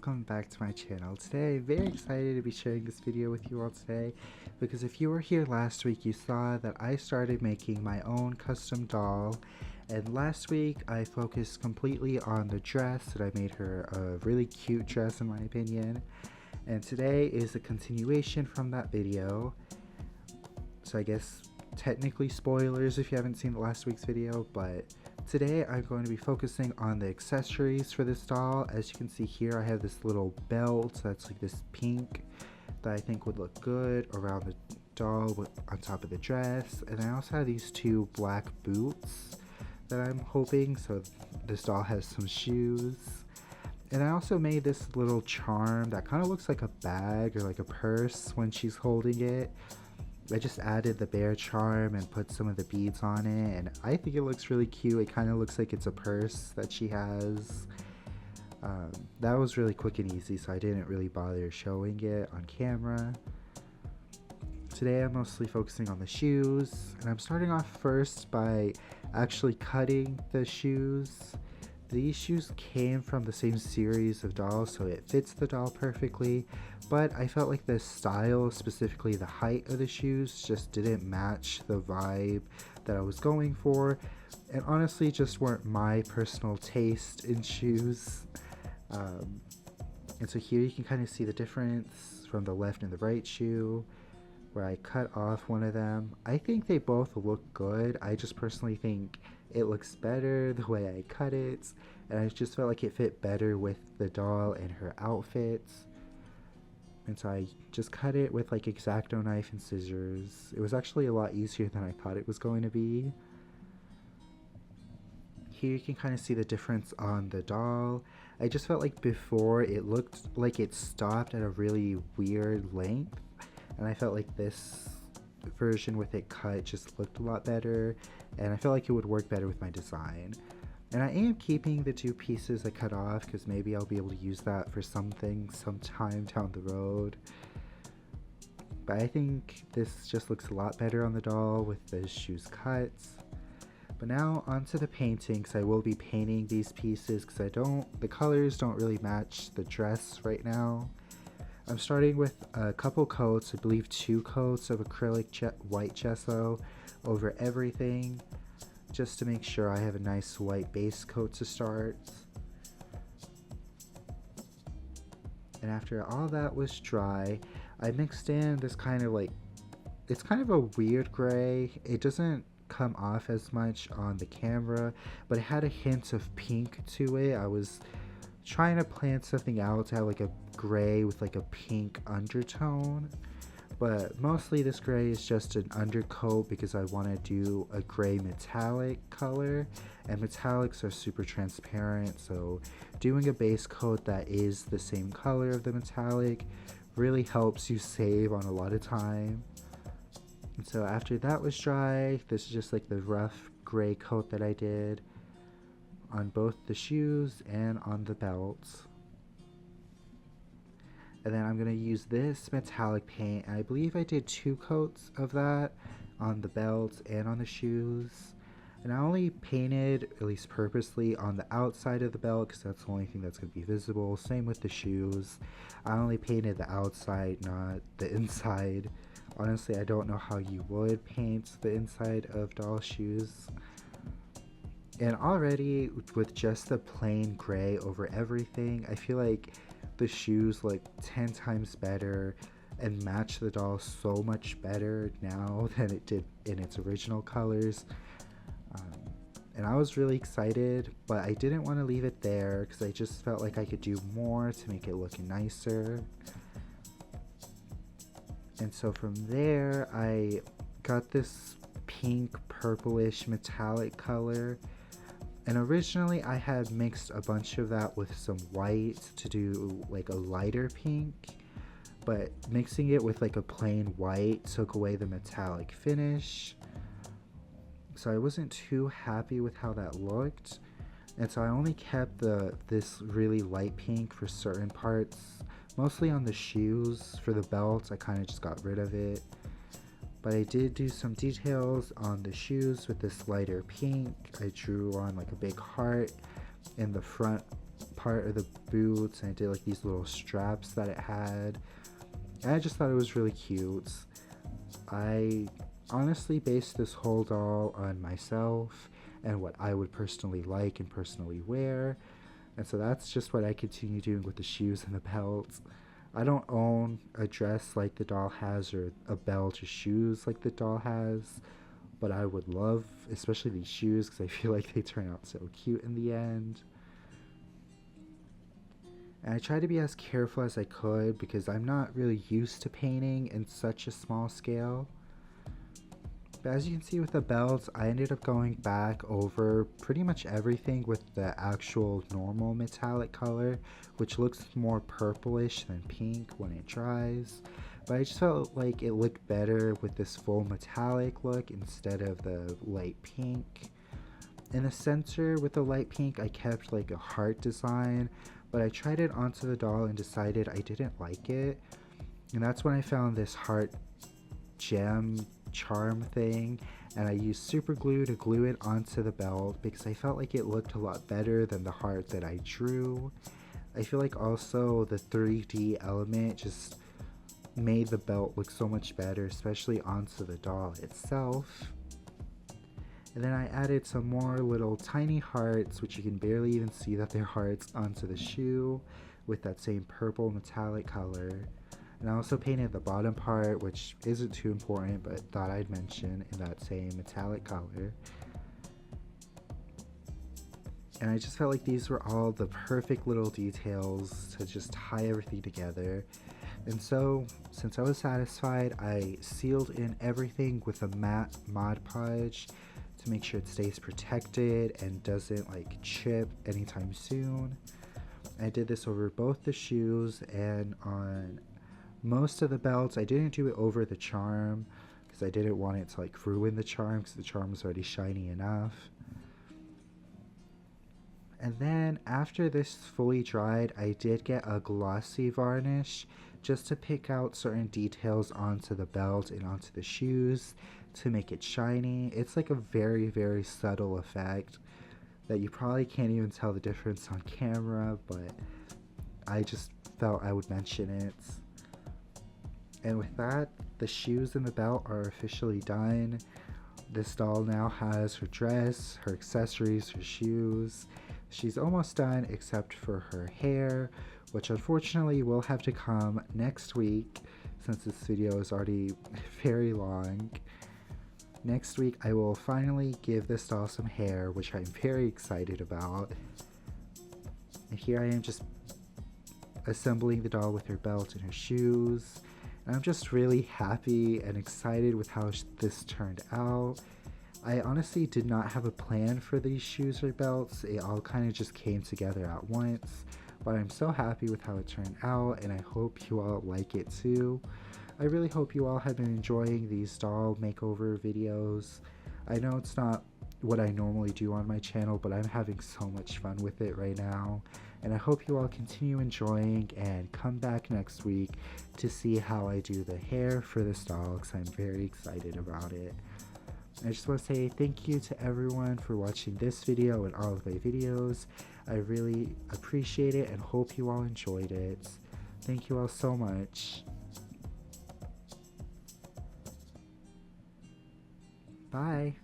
welcome back to my channel. Today, I'm very excited to be sharing this video with you all today because if you were here last week, you saw that I started making my own custom doll, and last week I focused completely on the dress and I made her a really cute dress in my opinion, and today is a continuation from that video. So I guess technically spoilers if you haven't seen the last week's video, but today I'm going to be focusing on the accessories for this doll. As you can see here, I have this little belt that's like this pink that I think would look good around the doll on top of the dress. And I also have these two black boots that I'm hoping, so this doll has some shoes. And I also made this little charm that kind of looks like a bag or like a purse when she's holding it. I just added the bear charm and put some of the beads on it, and I think it looks really cute. It kind of looks like it's a purse that she has. That was really quick and easy, so I didn't really bother showing it on camera. Today I'm mostly focusing on the shoes, and I'm starting off first by actually cutting the shoes. These shoes came from the same series of dolls, so it fits the doll perfectly, but I felt like the style, specifically the height of the shoes, just didn't match the vibe that I was going for, and honestly just weren't my personal taste in shoes. And so here you can kind of see the difference from the left and the right shoe, where I cut off one of them. I think they both look good. I just personally think it looks better the way I cut it, and I just felt like it fit better with the doll and her outfits. And so I just cut it with like X-Acto knife and scissors. It was actually a lot easier than I thought it was going to be. Here you can kind of see the difference on the doll. I just felt like before it looked like it stopped at a really weird length, and I felt like this version with it cut just looked a lot better, and I felt like it would work better with my design. And I am keeping the two pieces I cut off because maybe I'll be able to use that for something sometime down the road. But I think this just looks a lot better on the doll with the shoes cut. But now onto the painting, because I will be painting these pieces because the colors don't really match the dress right now. I'm starting with a couple coats, I believe 2 coats of acrylic white gesso over everything, just to make sure I have a nice white base coat to start. And after all that was dry, I mixed in this kind of like, it's kind of a weird gray. It doesn't come off as much on the camera, but it had a hint of pink to it. I was trying to plan something out to have like a gray with like a pink undertone, but mostly this gray is just an undercoat because I want to do a gray metallic color, and metallics are super transparent, so doing a base coat that is the same color of the metallic really helps you save on a lot of time. And so after that was dry, this is just like the rough gray coat that I did on both the shoes and on the belts. And then I'm going to use this metallic paint, and I believe I did 2 coats of that on the belts and on the shoes. And I only painted, at least purposely, on the outside of the belt because that's the only thing that's going to be visible. Same with the shoes. I only painted the outside, not the inside. Honestly, I don't know how you would paint the inside of doll shoes. And already with just the plain gray over everything, I feel like the shoes look 10 times better and match the doll so much better now than it did in its original colors. And I was really excited, but I didn't want to leave it there because I just felt like I could do more to make it look nicer. And so from there, I got this pink purplish metallic color. And originally I had mixed a bunch of that with some white to do like a lighter pink, but mixing it with like a plain white took away the metallic finish. So I wasn't too happy with how that looked. And so I only kept this really light pink for certain parts, mostly on the shoes. For the belt, I kind of just got rid of it. But I did do some details on the shoes with this lighter pink. I drew on like a big heart in the front part of the boots, and I did like these little straps that it had. And I just thought it was really cute. I honestly based this whole doll on myself and what I would personally like and personally wear. And so that's just what I continue doing with the shoes and the belts. I don't own a dress like the doll has or a belt or shoes like the doll has, but I would love, especially these shoes, because I feel like they turn out so cute in the end. And I tried to be as careful as I could because I'm not really used to painting in such a small scale. But as you can see with the belts, I ended up going back over pretty much everything with the actual normal metallic color, which looks more purplish than pink when it dries. But I just felt like it looked better with this full metallic look instead of the light pink. In the center with the light pink, I kept like a heart design, but I tried it onto the doll and decided I didn't like it. And that's when I found this heart gem charm thing, and I used super glue to glue it onto the belt because I felt like it looked a lot better than the heart that I drew. I feel like also the 3D element just made the belt look so much better, especially onto the doll itself. And then I added some more little tiny hearts, which you can barely even see that they're hearts, onto the shoe with that same purple metallic color. And I also painted the bottom part, which isn't too important, but thought I'd mention, in that same metallic color. And I just felt like these were all the perfect little details to just tie everything together. And so, since I was satisfied, I sealed in everything with a matte Mod Podge to make sure it stays protected and doesn't like chip anytime soon. I did this over both the shoes and on most of the belts. I didn't do it over the charm because I didn't want it to like ruin the charm because the charm was already shiny enough. And then after this fully dried, I did get a glossy varnish just to pick out certain details onto the belt and onto the shoes to make it shiny. It's like a very, very subtle effect that you probably can't even tell the difference on camera, but I just felt I would mention it. And with that, the shoes and the belt are officially done. This doll now has her dress, her accessories, her shoes. She's almost done except for her hair, which unfortunately will have to come next week since this video is already very long. Next week I will finally give this doll some hair, which I'm very excited about. And here I am just assembling the doll with her belt and her shoes. And I'm just really happy and excited with how this turned out. I honestly did not have a plan for these shoes or belts. It all kind of just came together at once. But I'm so happy with how it turned out, and I hope you all like it too. I really hope you all have been enjoying these doll makeover videos. I know it's not what I normally do on my channel, but I'm having so much fun with it right now. And I hope you all continue enjoying and come back next week to see how I do the hair for this doll, because I'm very excited about it. I just want to say thank you to everyone for watching this video and all of my videos. I really appreciate it and hope you all enjoyed it. Thank you all so much. Bye.